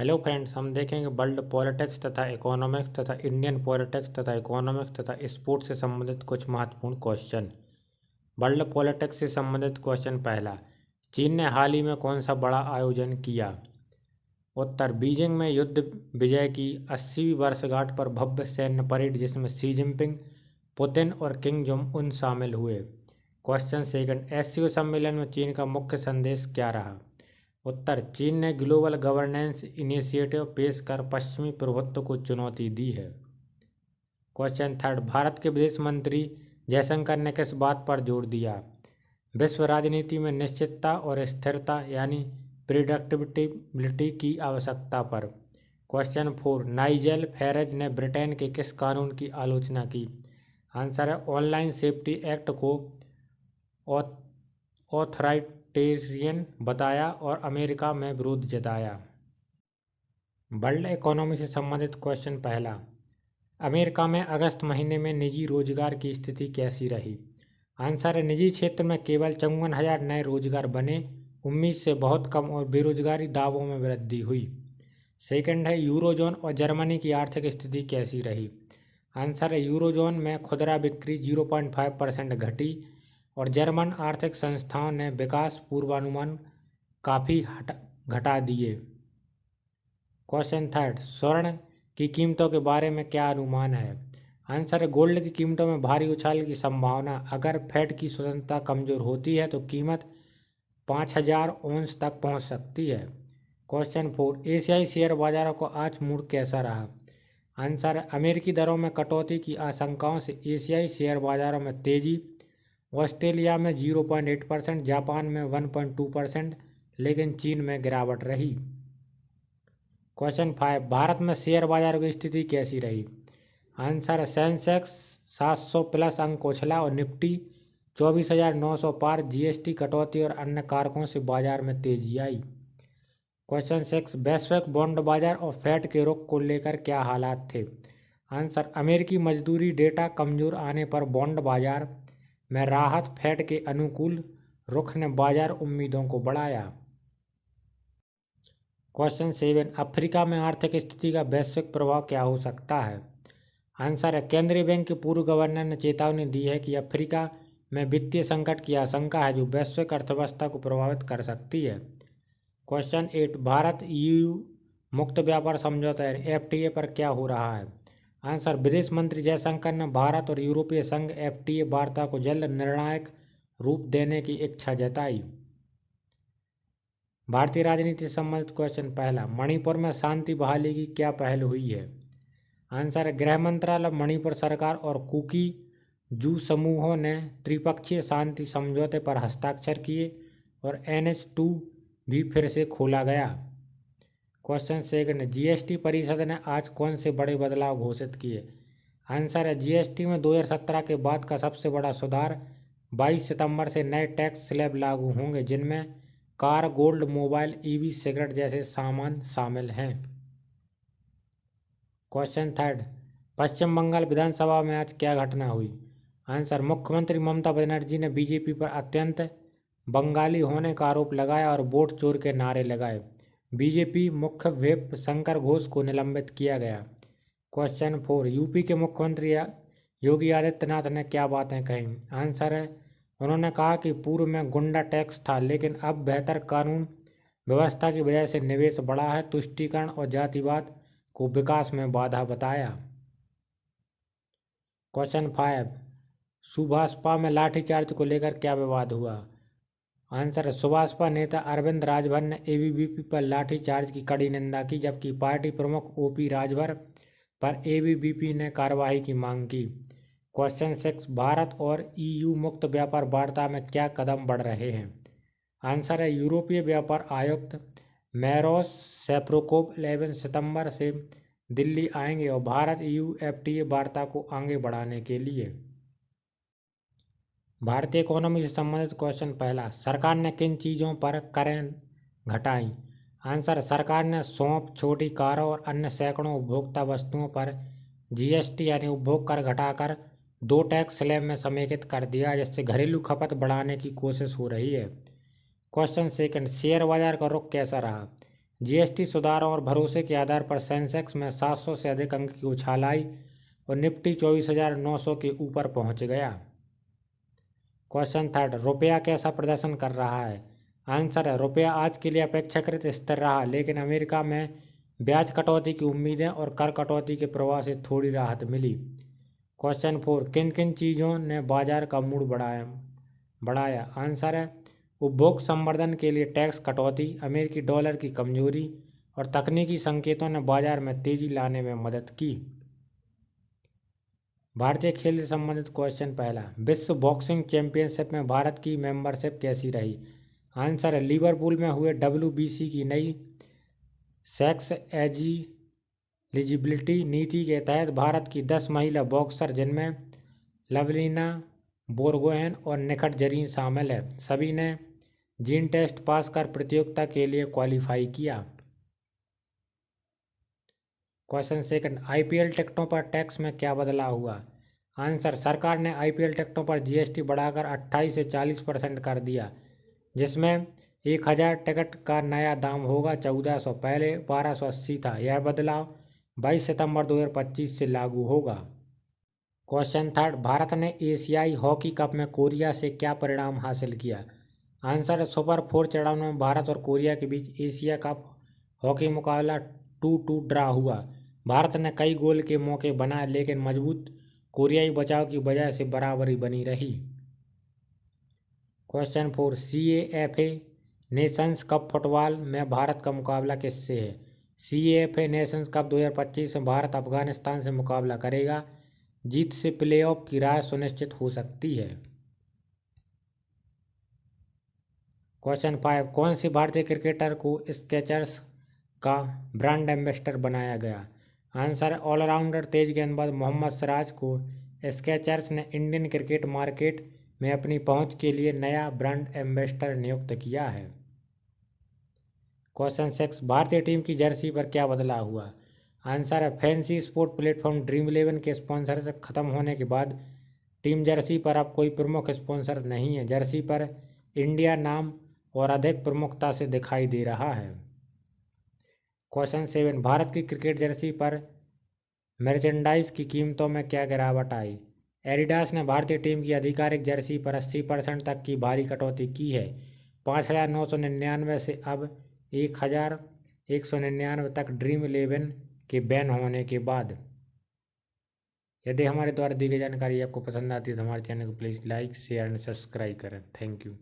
Hello friends, हम देखेंगे world politics तथा इकोनॉमिक्स तथा इंडियन पॉलिटिक्स तथा इकोनॉमिक्स तथा स्पोर्ट्स से संबंधित कुछ महत्वपूर्ण क्वेश्चन। वर्ल्ड पॉलिटिक्स से संबंधित क्वेश्चन पहला, चीन ने हाल ही में कौन सा बड़ा आयोजन किया? उत्तर, बीजिंग में युद्ध विजय की 80वीं वर्षगांठ पर भव्य सैन्य परेड जिसमें शी जिनपिंग, पुतिन और किंग जोंग उन शामिल हुए। क्वेश्चन सेकंड, एससीओ सम्मेलन में चीन का मुख्य संदेश क्या रहा? उत्तर, चीन ने ग्लोबल गवर्नेंस इनिशिएटिव पेश कर पश्चिमी प्रभुत्व को चुनौती दी है। क्वेश्चन थर्ड, भारत के विदेश मंत्री जयशंकर ने किस बात पर जोर दिया? विश्व राजनीति में निश्चितता और स्थिरता यानी प्रिडिक्टेबिलिटी की आवश्यकता पर। क्वेश्चन फोर, नाइजेल फैरेज ने ब्रिटेन के किस कानून की आलोचना की? आंसर है ऑनलाइन सेफ्टी एक्ट को ऑथराइटेरियन बताया और अमेरिका में विरोध जताया। वर्ल्ड इकोनॉमी से संबंधित क्वेश्चन पहला, अमेरिका में अगस्त महीने में निजी रोजगार की स्थिति कैसी रही? आंसर है निजी क्षेत्र में केवल 54,000 नए रोजगार बने, उम्मीद से बहुत कम, और बेरोजगारी दावों में वृद्धि हुई। सेकंड है, यूरोजोन और जर्मनी की आर्थिक स्थिति कैसी रही? आंसर है यूरोजोन में खुदरा बिक्री 0.5% घटी और जर्मन आर्थिक संस्थाओं ने विकास पूर्वानुमान काफ़ी घटा दिए। क्वेश्चन थर्ड, स्वर्ण की कीमतों के बारे में क्या अनुमान है? आंसर है गोल्ड की कीमतों में भारी उछाल की संभावना। अगर फेड की स्वतंत्रता कमजोर होती है तो कीमत 5,000 औंस तक पहुंच सकती है। क्वेश्चन फोर, एशियाई शेयर बाजारों को आज मूड कैसा रहा? आंसर है अमेरिकी दरों में कटौती की आशंकाओं से एशियाई शेयर बाजारों में तेजी। ऑस्ट्रेलिया में 0.8%, जापान में 1.2%, लेकिन चीन में गिरावट रही। क्वेश्चन फाइव, भारत में शेयर बाजार की स्थिति कैसी रही? आंसर है सेंसेक्स 700 प्लस अंक उछला और निफ्टी 24,900 पार। जीएसटी कटौती और अन्य कारकों से बाजार में तेजी आई। क्वेश्चन सिक्स, वैश्विक बॉन्ड बाजार और फेड के रुख को लेकर क्या हालात थे? आंसर, अमेरिकी मजदूरी डेटा कमजोर आने पर बॉन्ड बाजार में राहत, फेड के अनुकूल रुख ने बाजार उम्मीदों को बढ़ाया। क्वेश्चन सेवन, अफ्रीका में आर्थिक स्थिति का वैश्विक प्रभाव क्या हो सकता है? आंसर है केंद्रीय बैंक के पूर्व गवर्नर ने चेतावनी दी है कि अफ्रीका में वित्तीय संकट की आशंका है जो वैश्विक अर्थव्यवस्था को प्रभावित कर सकती है। क्वेश्चन एट, भारत ईयू मुक्त व्यापार समझौता एफटीए पर क्या हो रहा है? आंसर, विदेश मंत्री जयशंकर ने भारत और यूरोपीय संघ एफटीए वार्ता को जल्द निर्णायक रूप देने की इच्छा जताई। भारतीय राजनीति से संबंधित क्वेश्चन पहला, मणिपुर में शांति बहाली की क्या पहल हुई है? आंसर है गृह मंत्रालय, मणिपुर सरकार और कुकी जू समूहों ने त्रिपक्षीय शांति समझौते पर हस्ताक्षर किए और NH2 भी फिर से खोला गया। क्वेश्चन सेकंड, जीएसटी परिषद ने आज कौन से बड़े बदलाव घोषित किए? आंसर है जीएसटी में 2017 के बाद का सबसे बड़ा सुधार। 22 सितंबर से नए टैक्स स्लैब लागू होंगे जिनमें car, gold, mobile, EV, cigarette जैसे सामान शामिल हैं। क्वेश्चन थर्ड, पश्चिम बंगाल विधानसभा में आज क्या घटना हुई? आंसर, मुख्यमंत्री ममता बनर्जी ने बीजेपी पर अत्यंत बंगाली होने का आरोप लगाया और वोट चोर के नारे लगाए। बीजेपी मुख्य व्हिप शंकर घोष को निलंबित किया गया। क्वेश्चन फोर, यूपी के मुख्यमंत्री योगी आदित्यनाथ ने क्या बातें कही? आंसर है उन्होंने कहा कि पूर्व में गुंडा टैक्स था लेकिन अब बेहतर कानून व्यवस्था की वजह से निवेश बढ़ा है। तुष्टीकरण और जातिवाद को विकास में बाधा बताया। क्वेश्चन फाइव, सुभाषपा में लाठीचार्ज को लेकर क्या विवाद हुआ? आंसर है सुभाषपा नेता अरविंद राजभर ने एबीवीपी पर लाठीचार्ज की कड़ी निंदा की जबकि पार्टी प्रमुख ओपी राजभर पर एबीवीपी ने कार्रवाई की मांग की। क्वेश्चन सिक्स, भारत और ईयू मुक्त व्यापार वार्ता में क्या कदम बढ़ रहे हैं? आंसर है यूरोपीय व्यापार आयुक्त मैरोस सेफ्रोकोव 11 सितंबर से दिल्ली आएंगे और भारत ईयू एफटीए वार्ता को आगे बढ़ाने के लिए। भारतीय इकोनॉमी से संबंधित क्वेश्चन पहला, सरकार ने किन चीज़ों पर करें घटाई? आंसर, सरकार ने सौंफ, छोटी कारों और अन्य सैकड़ों उपभोक्ता वस्तुओं पर जीएसटी यानी उपभोग कर घटाकर 2 टैक्स स्लैब में समेकित कर दिया जिससे घरेलू खपत बढ़ाने की कोशिश हो रही है। क्वेश्चन सेकंड, शेयर बाजार का रुख कैसा रहा? जीएसटी सुधारों और भरोसे के आधार पर सेंसेक्स में 700 से अधिक अंक की उछाल आई और निफ्टी 24,900 के ऊपर पहुंच गया। क्वेश्चन थर्ड, रुपया कैसा प्रदर्शन कर रहा है? आंसर है, रुपया आज के लिए अपेक्षाकृत स्थिर रहा, लेकिन अमेरिका में ब्याज कटौती की उम्मीदें और कर कटौती के प्रभाव से थोड़ी राहत मिली। क्वेश्चन फोर, किन किन चीज़ों ने बाजार का मूड बढ़ाया? आंसर है, उपभोग संवर्धन के लिए टैक्स कटौती, अमेरिकी डॉलर की कमजोरी और तकनीकी संकेतों ने बाजार में तेजी लाने में मदद की। भारतीय खेल से संबंधित क्वेश्चन पहला, विश्व बॉक्सिंग चैंपियनशिप में भारत की मेंबरशिप कैसी रही? आंसर है, लिवरपूल में हुए WBC की नई सेक्स एलिजिबिलिटी नीति के तहत भारत की 10 महिला बॉक्सर, जिनमें लवलीना बोरगोहेन और निखत जरीन शामिल है, सभी ने जीन टेस्ट पास कर प्रतियोगिता के लिए क्वालिफाई किया। क्वेश्चन सेकंड, IPL टिकटों पर टैक्स में क्या बदलाव हुआ? आंसर, सरकार ने IPL टिकटों पर GST बढ़ाकर 28 से 40% कर दिया, जिसमें 1000 टिकट का नया दाम होगा 1400, पहले 1280 था। यह बदलाव 22 सितंबर 2025 से लागू होगा। क्वेश्चन थर्ड, भारत ने एशियाई हॉकी कप में कोरिया से क्या परिणाम हासिल किया? आंसर, सुपर 4 चरण में भारत और कोरिया के बीच एशिया कप हॉकी मुकाबला 2-2 ड्रा हुआ। भारत ने कई गोल के मौके बनाए, लेकिन मजबूत कोरियाई बचाव की वजह से बराबरी बनी रही। Question 4, CAFA Nations cup football में भारत का मुकाबला किससे है? CAFA नेशंस कप 2025 में भारत अफगानिस्तान से मुकाबला करेगा। जीत से प्लेऑफ की राह सुनिश्चित हो सकती है। क्वेश्चन 5, कौन सी भारतीय क्रिकेटर को स्केचर्स का ब्रांड एम्बेसडर बनाया गया? आंसर, ऑलराउंडर तेज गेंदबाज मोहम्मद सिराज को स्केचर्स ने इंडियन क्रिकेट मार्केट में अपनी पहुंच के लिए नया ब्रांड एम्बेसडर नियुक्त किया है। क्वेश्चन 6, भारतीय टीम की जर्सी पर क्या बदलाव हुआ? आंसर है, फैंसी स्पोर्ट प्लेटफॉर्म ड्रीम 11 के स्पॉन्सरशिप खत्म होने के बाद टीम जर्सी पर अब कोई प्रमुख स्पॉन्सर नहीं है। जर्सी पर इंडिया नाम और अधिक प्रमुखता से दिखाई दे रहा है। क्वेश्चन 7, भारत की क्रिकेट जर्सी पर मर्चेंडाइज की कीमतों में क्या गिरावट आई? एडिडास ने भारतीय टीम की आधिकारिक जर्सी पर 80% तक की भारी कटौती की है, 5,999 से अब 1,199 तक ड्रीम 11 के बैन होने के बाद। यदि हमारे द्वारा दी गई जानकारी आपको पसंद आती है तो हमारे चैनल को please like, share and subscribe करें। Thank you.